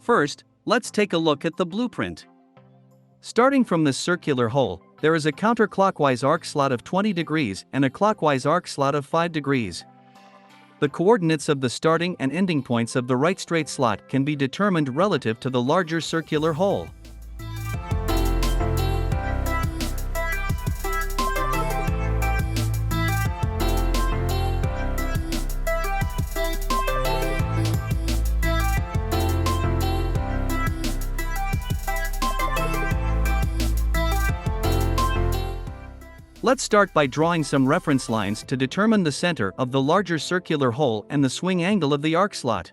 First, let's take a look at the blueprint. Starting from this circular hole, there is a counterclockwise arc slot of 20 degrees and a clockwise arc slot of 5 degrees. The coordinates of the starting and ending points of the right straight slot can be determined relative to the larger circular hole. Let's start by drawing some reference lines to determine the center of the larger circular hole and the swing angle of the arc slot.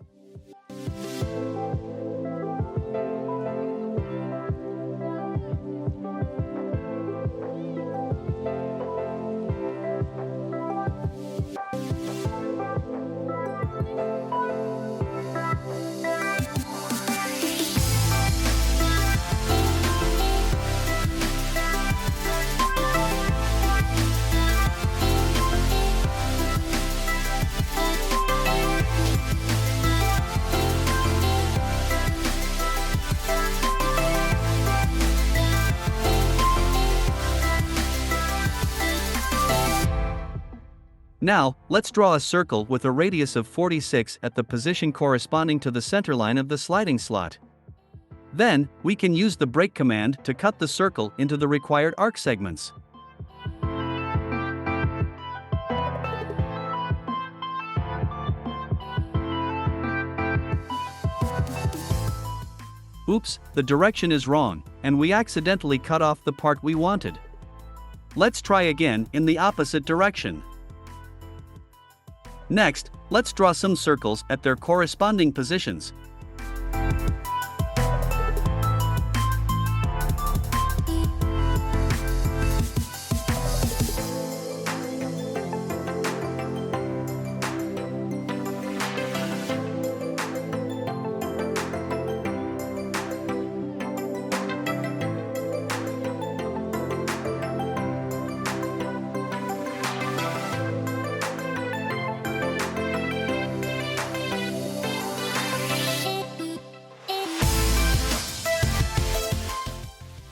Now, let's draw a circle with a radius of 46 at the position corresponding to the center line of the sliding slot. Then, we can use the break command to cut the circle into the required arc segments. Oops, the direction is wrong, and we accidentally cut off the part we wanted. Let's try again in the opposite direction. Next, let's draw some circles at their corresponding positions.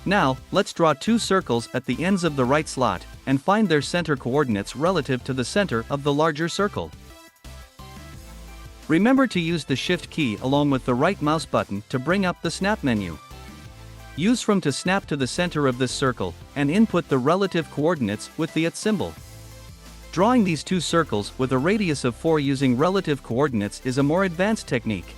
Now, let's draw two circles at the ends of the right slot, and find their center coordinates relative to the center of the larger circle. Remember to use the Shift key along with the right mouse button to bring up the snap menu. Use From to snap to the center of this circle, and input the relative coordinates with the @ symbol. Drawing these two circles with a radius of 4 using relative coordinates is a more advanced technique.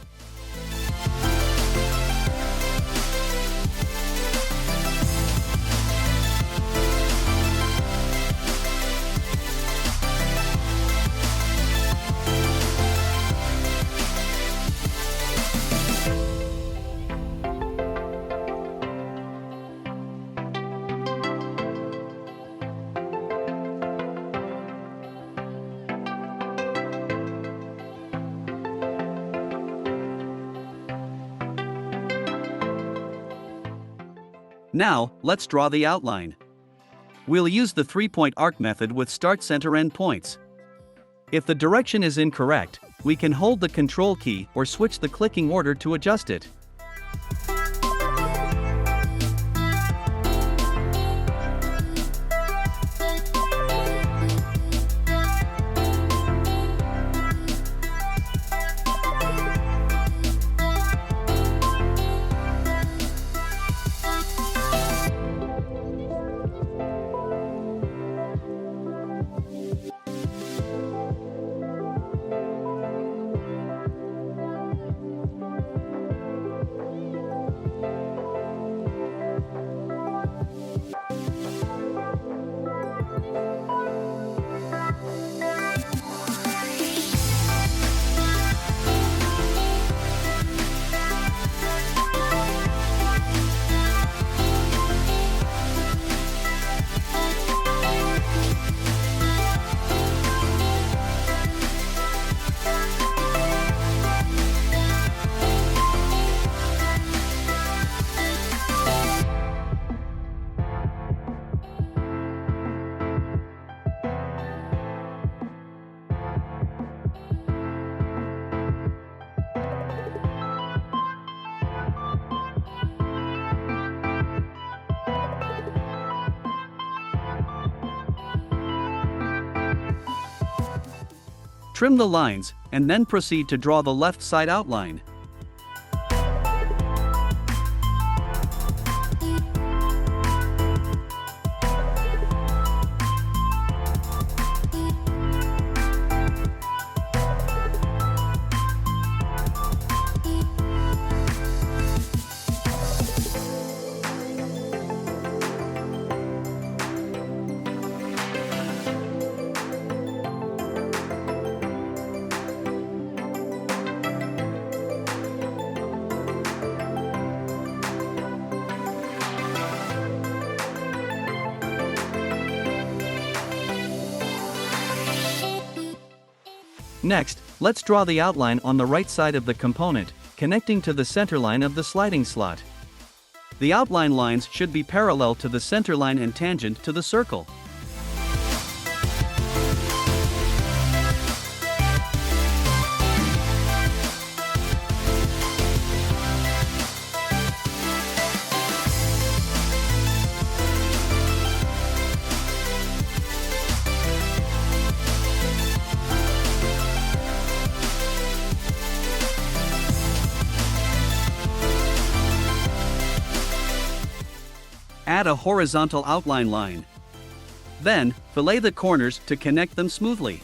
Now, let's draw the outline. We'll use the 3-point arc method with start center end points. If the direction is incorrect, we can hold the Control key or switch the clicking order to adjust it. Trim the lines, and then proceed to draw the left side outline. Next, let's draw the outline on the right side of the component, connecting to the center line of the sliding slot. The outline lines should be parallel to the center line and tangent to the circle. Add a horizontal outline line. Then, fillet the corners to connect them smoothly.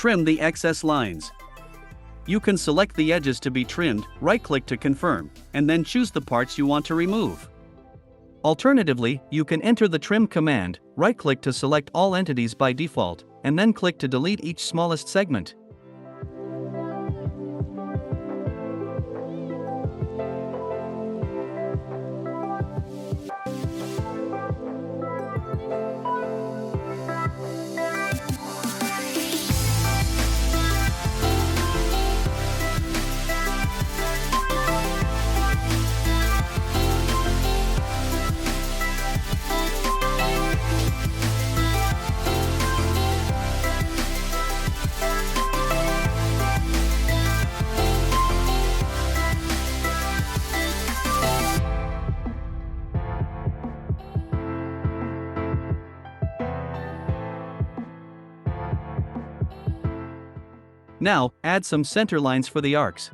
Trim the excess lines. You can select the edges to be trimmed, right-click to confirm, and then choose the parts you want to remove. Alternatively, you can enter the trim command, right-click to select all entities by default, and then click to delete each smallest segment. Now, add some center lines for the arcs.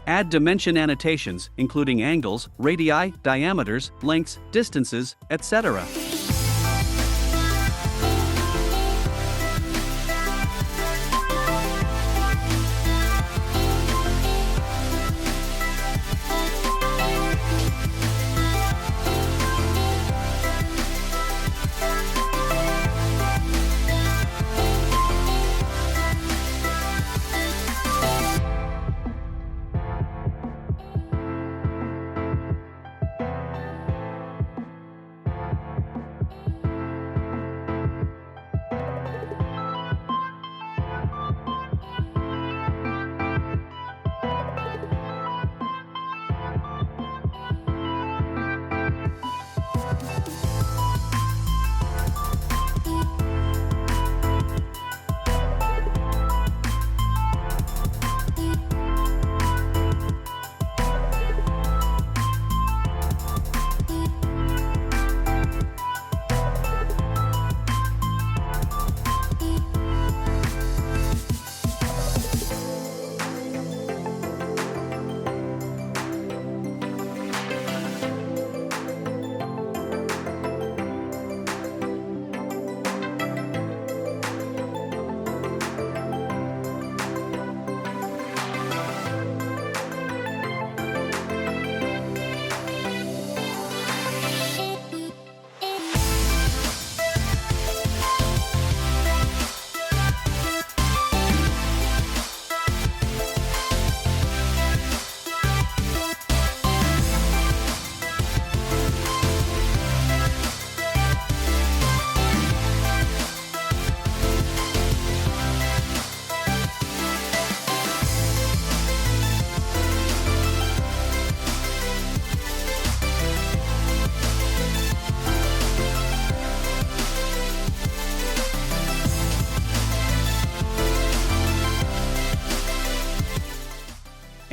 Add dimension annotations, including angles, radii, diameters, lengths, distances, etc.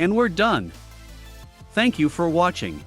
And we're done. Thank you for watching.